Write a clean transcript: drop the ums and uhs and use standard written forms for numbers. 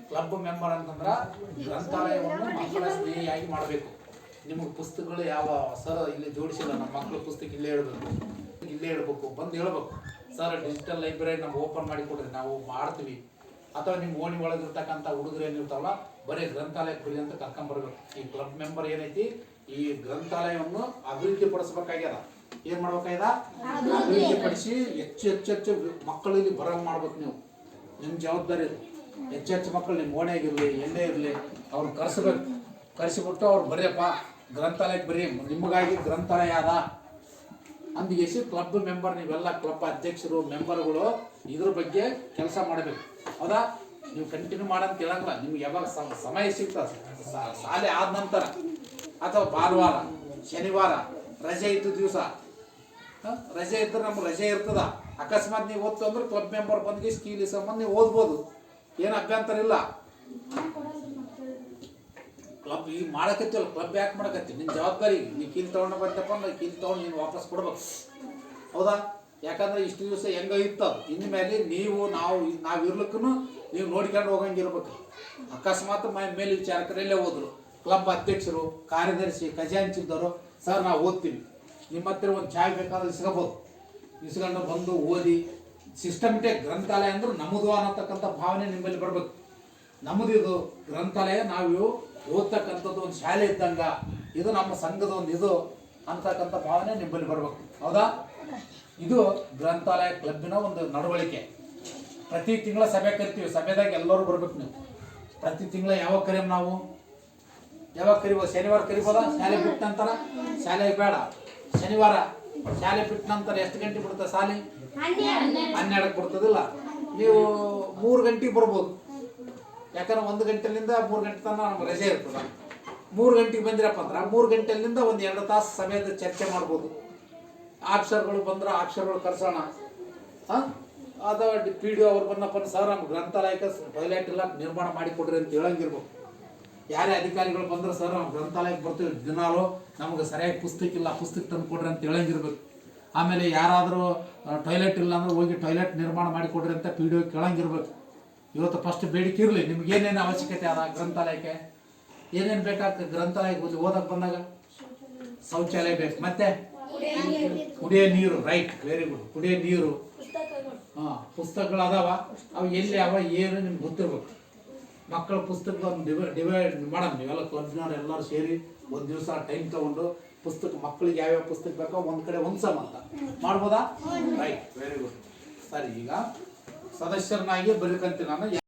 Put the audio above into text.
Club member ಅಂತಂದ್ರೆ ಗ್ರಂಥಾಲಯವನ್ನು ಮಕ್ಕಳ ಸ್ನೇಹಿಯಾಗಿ ಮಾಡಬೇಕು. ನಿಮಗೆ ಪುಸ್ತಕಗಳು ಯಾವ ಸರ್ ಇಲ್ಲಿ ಜೋಡಿಸಿಲ್ಲ, ನಮ್ಮ ಮಕ್ಕಳು ಪುಸ್ತಕ ಇಲ್ಲೇ ಇಡಬೇಕು, ಇಲ್ಲೇ ಇಡಬೇಕು, ಬಂದು ಹೇಳ್ಬೇಕು ಸರ್ ಡಿಜಿಟಲ್ ಲೈಬ್ರರಿ ನಮ್ಗೆ ಓಪನ್ ಮಾಡಿ ಕೊಡ್ರಿ, ನಾವು ಮಾಡ್ತೀವಿ. ಅಥವಾ ನಿಮ್ಮ ಓಣಿ ಒಳಗಿರ್ತಕ್ಕಂಥ ಹುಡುಗರು ಏನಿರ್ತಾವಲ್ಲ ಬರೀ ಗ್ರಂಥಾಲಯಕ್ಕೆ ಬರಿ ಅಂತ ಕರ್ಕೊಂಬರ್ಬೇಕು. ಈ ಕ್ಲಬ್ ಮೆಂಬರ್ ಏನೈತಿ ಈ ಗ್ರಂಥಾಲಯವನ್ನು ಅಭಿವೃದ್ಧಿ ಪಡಿಸ್ಬೇಕಾಗ್ಯದ. ಏನು ಮಾಡ್ಬೇಕಾಗ್ಯದ? ಅಭಿವೃದ್ಧಿ ಪಡಿಸಿ ಹೆಚ್ಚು ಮಕ್ಕಳು ಇಲ್ಲಿ ಬರಂಗ್ ಮಾಡ್ಬೇಕು. ನೀವು ನಿಮ್ಮ ಜವಾಬ್ದಾರಿ ಇದು. ಹೆಚ್ಚು ಮಕ್ಕಳು ನಿಮ್ಮ ಓಣೆಗಿರಲಿ ಎಲ್ಲೇ ಇರಲಿ ಅವ್ರನ್ನ ಕರೆಸ್ಬೇಕು. ಕರೆಸಿಬಿಟ್ಟು ಅವ್ರು ಬರೀಯಪ್ಪ ಗ್ರಂಥಾಲಯಕ್ಕೆ ಬರೀ, ನಿಮಗಾಗಿ ಗ್ರಂಥಾಲಯ ಅದ ಅಂದಿಗೆಸಿ ಕ್ಲಬ್ ಮೆಂಬರ್ ನೀವೆಲ್ಲ ಕ್ಲಬ್ ಅಧ್ಯಕ್ಷರು ಮೆಂಬರ್ಗಳು ಇದ್ರ ಬಗ್ಗೆ ಕೆಲಸ ಮಾಡಬೇಕು. ಹೌದಾ? ನೀವು ಕಂಟಿನ್ಯೂ ಮಾಡಂತ ಕೇಳಂಗಿಲ್ಲ. ನಿಮ್ಗೆ ಯಾವಾಗ ಸಮಯ ಸಿಗ್ತದೆ ಶಾಲೆ ಆದ ನಂತರ ಅಥವಾ ಭಾನುವಾರ ಶನಿವಾರ ರಜೆ ಇದ್ದ ದಿವಸ, ರಜೆ ಇದ್ರೆ ನಮ್ಗೆ ರಜೆ ಇರ್ತದ. ಅಕಸ್ಮಾತ್ ನೀವು ಓದ್ತು ಅಂದ್ರೆ ಕ್ಲಬ್ ಮೆಂಬರ್ ಬಂದು ಸ್ಕೀಲ್ ಸಂಬಂಧ ನೀವು ಓದ್ಬೋದು, ಏನು ಅಭ್ಯಂತರ ಇಲ್ಲ. ಕ್ಲಬ್ ಈಗ ಮಾಡಕತ್ತಿಲ್ಲ, ಕ್ಲಬ್ ಯಾಕೆ ಮಾಡಕತ್ತೀವಿ? ನಿನ್ನ ಜವಾಬ್ದಾರಿ. ನೀವು ಕೀಲ್ ತೊಗೊಂಡು ಬಂತಪ್ಪ ಅಂದ್ರೆ ಕೀಲ್ ತೊಗೊಂಡು ನೀನು ವಾಪಸ್ ಕೊಡ್ಬೇಕು. ಹೌದಾ? ಯಾಕಂದ್ರೆ ಇಷ್ಟು ದಿವಸ ಹೆಂಗ ಇರ್ತದೆ, ಇನ್ಮೇಲೆ ನಾವು ಇರ್ಲಿಕ್ಕೂ ನೀವು ನೋಡ್ಕೊಂಡು ಹೋಗಂಗಿರ್ಬೇಕು. ಅಕಸ್ಮಾತ್ ಮೇಲೆ ವಿಚಾರಕರಲ್ಲೇ ಹೋದ್ರು ಕ್ಲಬ್ ಅಧ್ಯಕ್ಷರು ಕಾರ್ಯದರ್ಶಿ ಖಜಾಂಚಿದ್ದವರು ಸರ್ ನಾವು ಓದ್ತೀವಿ, ನಿಮ್ಮ ಹತ್ರ ಒಂದು ಚಾಯ್ ಬೇಕಾದ್ರೆ ಇಸ್ಕೋಬೋದು, ಇಸ್ಕೊಂಡು ಬಂದು ಓದಿ ಸಿಸ್ಟಮ್ಯಾಟಿಕ್ ಗ್ರಂಥಾಲಯ ಅಂದ್ರೆ ನಮ್ಮದು ಅನ್ನತಕ್ಕಂಥ ಭಾವನೆ ನಿಮ್ಮಲ್ಲಿ ಬರ್ಬೇಕು. ನಮ್ಮದಿದು ಗ್ರಂಥಾಲಯ, ನಾವು ಓದ್ತಕ್ಕಂಥದ್ದು ಒಂದು ಶಾಲೆ ಇದ್ದಂಗ, ಇದು ನಮ್ಮ ಸಂಘದ ಒಂದು ಇದು ಅಂತಕ್ಕಂಥ ಭಾವನೆ ನಿಮ್ಮಲ್ಲಿ ಬರ್ಬೇಕು. ಹೌದಾ? ಇದು ಗ್ರಂಥಾಲಯ ಕ್ಲಬ್ಬಿನ ಒಂದು ನಡವಳಿಕೆ. ಪ್ರತಿ ತಿಂಗಳ ಸಭೆ ಕರಿತೀವಿ, ಸಭೆದಾಗ ಎಲ್ಲರೂ ಬರ್ಬೇಕು. ನೀವು ಪ್ರತಿ ತಿಂಗಳ ಯಾವಾಗ ಕರೀಮ್ ನಾವು ಯಾವಾಗ ಕರಿಬೋದು? ಶನಿವಾರ ಕರಿಬೋದಾ? ಶಾಲೆ ಬಿಟ್ಟ ನಂತರ? ಶಾಲೆ ಬೇಡ, ಶನಿವಾರ ಶಾಲೆ ಬಿಟ್ಟ ನಂತರ ಎಷ್ಟು ಗಂಟೆ ಬಿಡುತ್ತೆ ಶಾಲೆ? 12ಕ್ಕೆ ಬಿಡ್ತದಿಲ್ಲ. ನೀವು 3 ಗಂಟೆಗೆ ಬರ್ಬೋದು. ಯಾಕಂದ್ರೆ 1 ಗಂಟೆಲಿಂದ 3 ಗಂಟೆ ತನಕ ನಮ್ಗೆ ರಜೆ ಇರ್ತದೆ. 3 ಗಂಟೆಗೆ ಬಂದಿರಪ್ಪ ಅಂದ್ರೆ 3 ಗಂಟೆಲಿಂದ ಒಂದು 2 ತಾಸು ಸಭೆದ ಚರ್ಚೆ ಮಾಡ್ಬೋದು. ಆಫೀಸರ್ಗಳು ಬಂದ್ರೆ ಆಫೀಸರ್ಗಳು ಕರ್ಸೋಣ. ಅಥವಾ PDO ಅವ್ರು ಬಂದಪ್ಪ ಸರ್ ನಮ್ಮ ಗ್ರಂಥಾಲಯಕ್ಕೆ ಟಾಯ್ಲೆಟ್ ಇಲ್ಲ ನಿರ್ಮಾಣ ಮಾಡಿಕೊಡ್ರಿ ಅಂತ ಹೇಳಂಗಿರ್ಬೇಕು. ಯಾರೇ ಅಧಿಕಾರಿಗಳು ಬಂದ್ರೆ ಸರ್ ನಾವು ಗ್ರಂಥಾಲಯಕ್ಕೆ ಬರ್ತೀವಿ, ದಿನಾಲು ನಮ್ಗೆ ಸರಿಯಾಗಿ ಪುಸ್ತಕ ಇಲ್ಲ, ಪುಸ್ತಕ ತಂದು ಕೊಡ್ರಿ ಅಂತ ಹೇಳಂಗಿರ್ಬೇಕು. ಆಮೇಲೆ ಯಾರಾದರೂ ಟಾಯ್ಲೆಟ್ ಇಲ್ಲ ಅಂದ್ರೆ ಹೋಗಿ ಟಾಯ್ಲೆಟ್ ನಿರ್ಮಾಣ ಮಾಡಿಕೊಡ್ರಿ ಅಂತ PDO ಕೇಳಂಗಿರ್ಬೇಕು. ಇವತ್ತು ಫಸ್ಟ್ ಬೇಡಿಕೆ ಇರಲಿ, ನಿಮ್ಗೆ ಏನೇನು ಅವಶ್ಯಕತೆ ಅದ ಗ್ರಂಥಾಲಯಕ್ಕೆ, ಏನೇನು ಬೇಕಾಗ್ತದೆ ಗ್ರಂಥಾಲಯಕ್ಕೆ ಓದಕ್ಕೆ ಬಂದಾಗ? ಶೌಚಾಲಯ ಬೇಕು, ಮತ್ತೆ ಕುಡಿಯೋ ನೀರು. Right, very good. ಕುಡಿಯೋ ನೀರು, ಪುಸ್ತಕಗಳು ಅದಾವ, ಅವು ಎಲ್ಲಿ ಅವ ಏನು ನಿಮ್ಗೆ ಗೊತ್ತಿರ್ಬೇಕು. ಮಕ್ಕಳ ಪುಸ್ತಕದ ಒಂದು ಡಿವೈಡ್ ಮಾಡೋಣ. ನೀವೆಲ್ಲ ಕ್ಲಬ್ನವ್ರು ಎಲ್ಲರೂ ಸೇರಿ ಒಂದು ದಿವಸ ಟೈಮ್ ತೊಗೊಂಡು ಪುಸ್ತಕ ಮಕ್ಕಳಿಗೆ ಯಾವ್ಯಾವ ಪುಸ್ತಕ ಬೇಕೋ ಒಂದು ಕಡೆ ಹೊಂದ್ಸಮ ಅಂತ ಮಾಡ್ಬೋದಾ? Right, very good. ಸರಿ, ಈಗ ಸದಸ್ಯರನ್ನಾಗಿ ಬರೀಕಂತೀನಿ ನಾನು.